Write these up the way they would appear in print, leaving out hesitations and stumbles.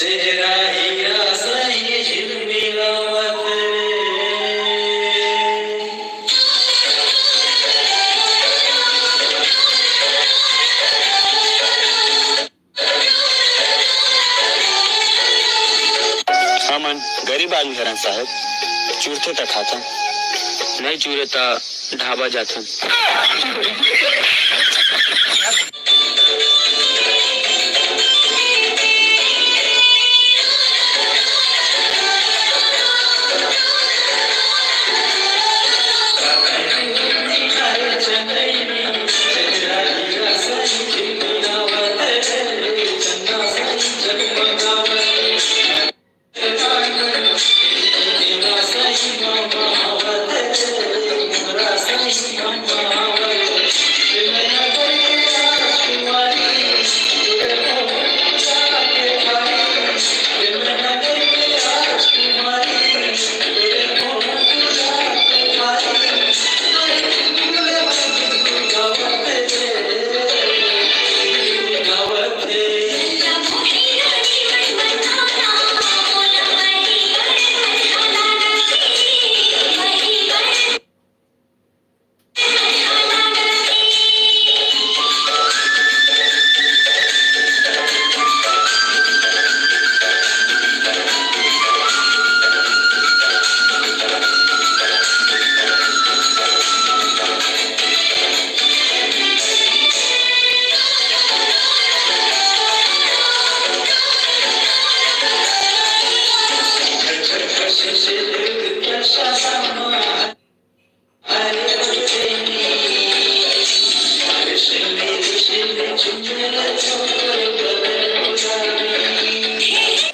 चेहरा हीरा सही झिलमिलावत हाँ मन गरीब आदमी हरन साहब चूरते तक खाता नहीं चूरे ता ढाबा जाता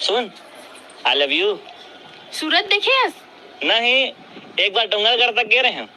सुन आई लव यू सूरत देखे नहीं एक बार डोंगरगढ़ तक गए रहे हैं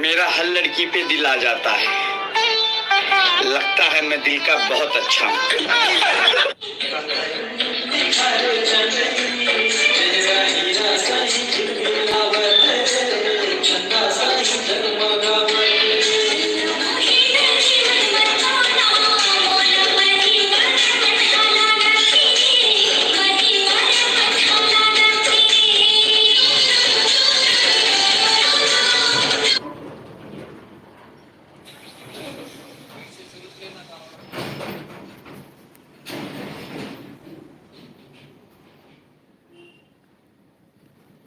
मेरा हर लड़की पे दिल आ जाता है लगता है मैं दिल का बहुत अच्छा हूँ